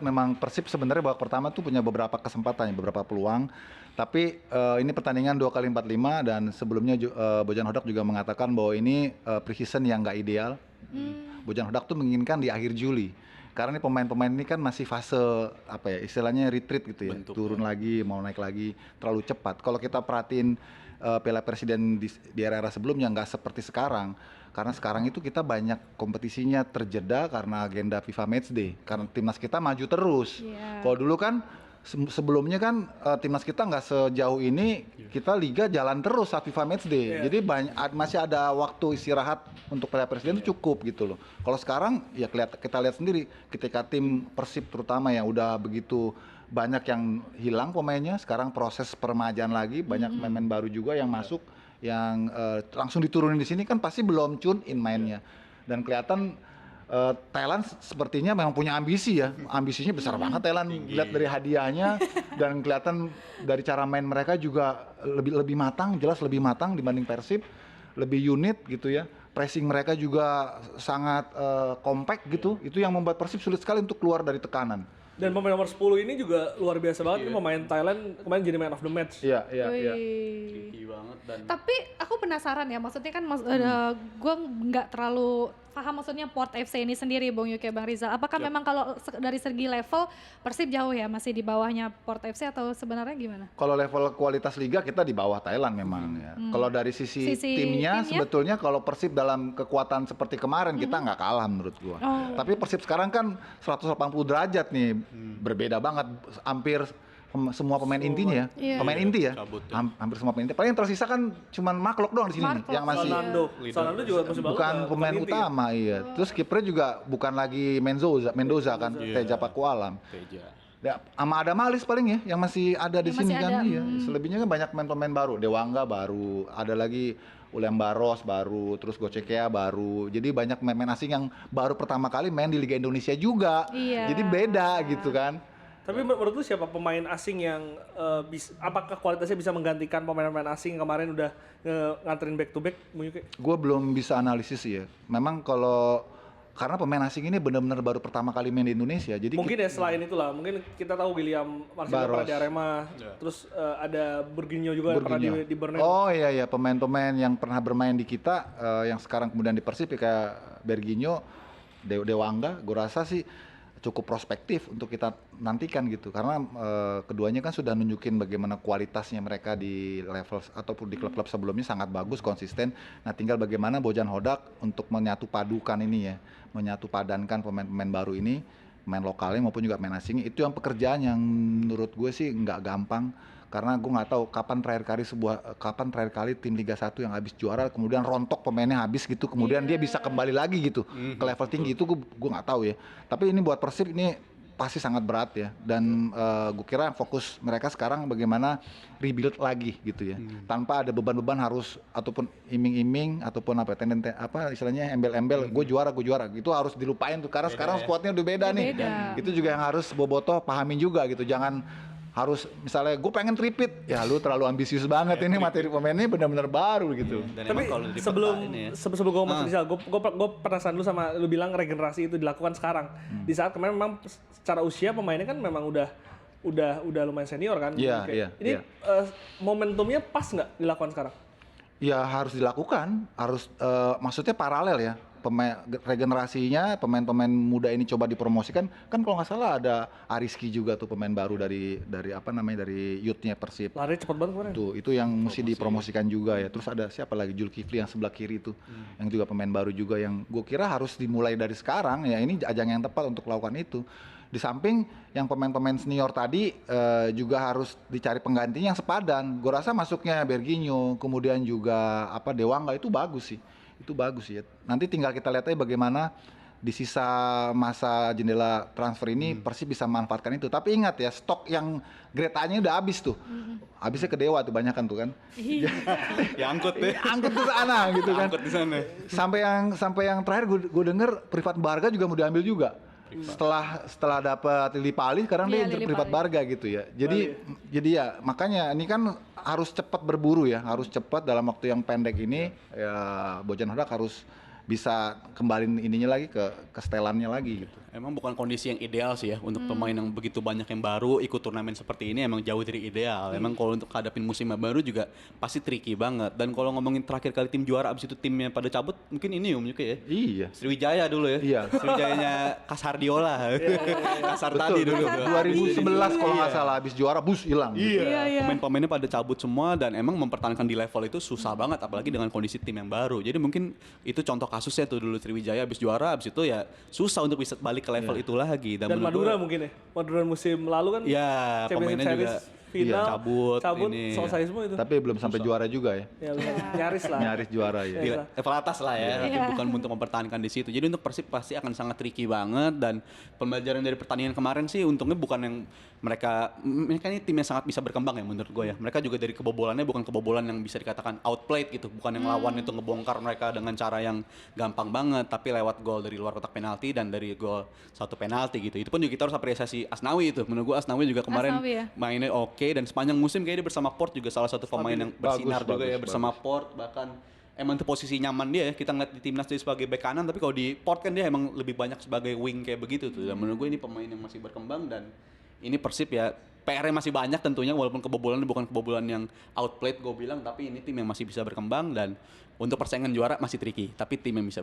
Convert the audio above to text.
Memang Persib sebenarnya babak pertama tuh punya beberapa kesempatan, beberapa peluang. Tapi ini pertandingan 2x45 dan sebelumnya Bojan Hodak juga mengatakan bahwa ini pre-season yang nggak ideal. Bojan Hodak tuh menginginkan di akhir Juli. Karena ini pemain-pemain ini kan masih fase apa ya istilahnya retreat gitu ya, turun lagi mau naik lagi terlalu cepat. Kalau kita perhatiin Piala Presiden di era-era sebelumnya nggak seperti sekarang. Karena sekarang itu kita banyak kompetisinya terjeda karena agenda FIFA Matchday. Karena timnas kita maju terus. Kalau dulu kan sebelumnya kan timnas kita nggak sejauh ini, kita liga jalan terus saat FIFA Matchday. Jadi masih ada waktu istirahat untuk Piala Presiden itu cukup gitu loh. Kalau sekarang ya kita lihat sendiri ketika tim Persib terutama yang udah begitu banyak yang hilang pemainnya, sekarang proses peremajaan lagi, banyak pemain baru juga yang masuk yang langsung diturunin di sini kan pasti belum tune in mainnya. Dan kelihatan Thailand sepertinya memang punya ambisi ya, ambisinya besar banget Thailand. Lihat dari hadiahnya dan kelihatan dari cara main mereka juga lebih matang, jelas lebih matang dibanding Persib, lebih unit gitu ya. Pressing mereka juga sangat compact gitu. Itu yang membuat Persib sulit sekali untuk keluar dari tekanan. Dan pemain nomor 10 ini juga luar biasa banget. Ini pemain Thailand kemarin jadi man of the match. Iya. Tinggi banget dan. Tapi aku penasaran ya, maksudnya kan gue nggak terlalu paham maksudnya Port FC ini sendiri, Bung Yuki, Bang Rizal. Apakah memang kalau dari segi level Persib jauh ya, masih di bawahnya Port FC atau sebenarnya gimana? Kalau level kualitas liga kita di bawah Thailand memang ya. Kalau dari sisi timnya sebetulnya kalau Persib dalam kekuatan seperti kemarin kita nggak kalah menurut gua. Tapi Persib sekarang kan 180 derajat nih, berbeda banget, hampir semua pemain intinya ya, pemain inti ya, hampir semua pemain inti. Paling yang tersisa kan cuman Mark doang di sini nih, yang masih Sonando juga masih bagus. Bukan pemain utama iya. Terus kipernya juga bukan lagi Mendoza kan, Teja Pakualam. Ya, sama ada Malis paling ya, yang masih ada di sini kan. Iya. Selebihnya kan banyak pemain baru, Dewangga baru, ada lagi Uliam Baros baru, terus Gocekea baru. Jadi banyak pemain asing yang baru pertama kali main di Liga Indonesia juga. Jadi beda gitu kan. Tapi menurut lu siapa pemain asing yang apakah kualitasnya bisa menggantikan pemain-pemain asing yang kemarin udah nganterin back to back? Gue belum bisa analisis ya. Memang karena pemain asing ini benar-benar baru pertama kali main di Indonesia. Jadi mungkin ya selain itulah, mungkin kita tahu William Marcelo pernah di Arema, terus ada Berginho juga yang pernah di Borneo. Oh iya, pemain-pemain yang pernah bermain di kita, yang sekarang kemudian di Persib kayak Berginho, Dewangga, gue rasa sih cukup prospektif untuk kita nantikan gitu, karena keduanya kan sudah nunjukin bagaimana kualitasnya mereka di level ataupun di klub-klub sebelumnya sangat bagus, konsisten. Nah tinggal bagaimana Bojan Hodak untuk menyatu padukan ini ya, menyatu padankan pemain-pemain baru ini, pemain lokalnya maupun juga pemain asingnya. Itu yang pekerjaan yang menurut gue sih nggak gampang, karena gue nggak tahu kapan terakhir kali tim Liga 1 yang habis juara kemudian rontok pemainnya habis gitu, kemudian dia bisa kembali lagi gitu ke level tinggi. Itu gue nggak tahu ya, tapi ini buat Persib ini pasti sangat berat ya, dan gue kira fokus mereka sekarang bagaimana rebuild lagi gitu ya, tanpa ada beban-beban harus ataupun iming-iming ataupun istilahnya embel-embel gue juara gitu, harus dilupain tuh karena sekarang squadnya udah beda nih. Itu juga yang harus Bobotoh pahamin juga gitu, jangan harus misalnya gue pengen tripit, ya lu terlalu ambisius banget, ini materi pemainnya benar-benar baru gitu. Tapi sebelum gue ngomong gue penasaran dulu sama lu bilang regenerasi itu dilakukan sekarang. Di saat kemarin memang secara usia pemainnya kan memang udah lumayan senior kan. Ini momentumnya pas nggak dilakukan sekarang? Ya harus dilakukan, harus maksudnya paralel ya. Regenerasinya pemain-pemain muda ini coba dipromosikan kan, kalau nggak salah ada Ariski juga tuh pemain baru dari youth-nya Persib. Lari cepet banget kemarin. Tuh, itu yang mesti dipromosikan juga ya. Terus ada siapa lagi, Zulkifli yang sebelah kiri itu, yang juga pemain baru juga, yang gue kira harus dimulai dari sekarang ya. Ini ajang yang tepat untuk melakukan itu. Di samping yang pemain-pemain senior tadi juga harus dicari penggantinya yang sepadan. Gue rasa masuknya Berginho, kemudian juga Dewangga itu bagus sih. Itu bagus ya. Nanti tinggal kita lihat aja bagaimana di sisa masa jendela transfer ini Persib bisa memanfaatkan itu. Tapi ingat ya, stok yang Gretanya udah habis tuh. Habisnya ke Dewa tuh banyak kan tuh kan. Ya angkut deh. Angkut ke sana gitu kan. Angkut di sana. Sampai yang terakhir gue denger Privat Barga juga mau diambil juga. Setelah dapat Lili Pali sekarang dia Privat Barga gitu ya. Jadi ya makanya ini kan harus cepat berburu ya, harus cepat dalam waktu yang pendek ini ya. Bojan Hodak harus bisa kembaliin ininya lagi ke setelannya lagi gitu. Emang bukan kondisi yang ideal sih ya untuk pemain yang begitu banyak yang baru ikut turnamen seperti ini, emang jauh dari ideal. Emang kalau untuk hadapin musim yang baru juga pasti tricky banget. Dan kalau ngomongin terakhir kali tim juara abis itu timnya pada cabut, mungkin ini juga ya. Iya. Sriwijaya dulu ya. Iya. Sriwijayanya Kasardiola. Kasar tadi dulu. 2011 kalau nggak salah habis juara bus hilang. Iya. Pemain-pemainnya pada cabut semua dan emang mempertahankan di level itu susah banget apalagi dengan kondisi tim yang baru. Jadi mungkin itu contoh kasusnya tuh dulu Sriwijaya habis juara, habis itu ya susah untuk bisa balik ke level itu lagi. Dan menurut Madura gua, mungkin ya. Madura musim lalu kan ya pemainnya juga final cabut ini. selesai semua itu. Tapi belum sampai juara juga ya. Ya, nyaris lah. Nyaris juara ya. Di level atas lah ya, tapi Iya. bukan untuk mempertahankan di situ. Jadi untuk Persib pasti akan sangat tricky banget dan pembelajaran dari pertandingan kemarin sih untungnya bukan yang mereka ini tim yang sangat bisa berkembang ya menurut gue ya. Mereka juga dari kebobolannya bukan kebobolan yang bisa dikatakan outplayed gitu, bukan yang lawan itu ngebongkar mereka dengan cara yang gampang banget, tapi lewat gol dari luar kotak penalti dan dari gol satu penalti gitu. Itu pun juga kita harus apresiasi Asnawi itu. Menurut gue Asnawi juga kemarin Asnawi ya. mainnya oke dan sepanjang musim kayaknya dia bersama Port juga salah satu pemain yang bersinar juga ya bersama Port, bahkan emang itu posisi nyaman dia ya. Kita ngeliat di timnas dia sebagai bek kanan, tapi kalau di Port kan dia emang lebih banyak sebagai wing kayak begitu tuh. Dan menurut gue ini pemain yang masih berkembang dan ini Persib ya PR-nya masih banyak tentunya walaupun kebobolannya bukan kebobolan yang outplayed gue bilang, tapi ini tim yang masih bisa berkembang dan untuk persaingan juara masih tricky, tapi tim yang bisa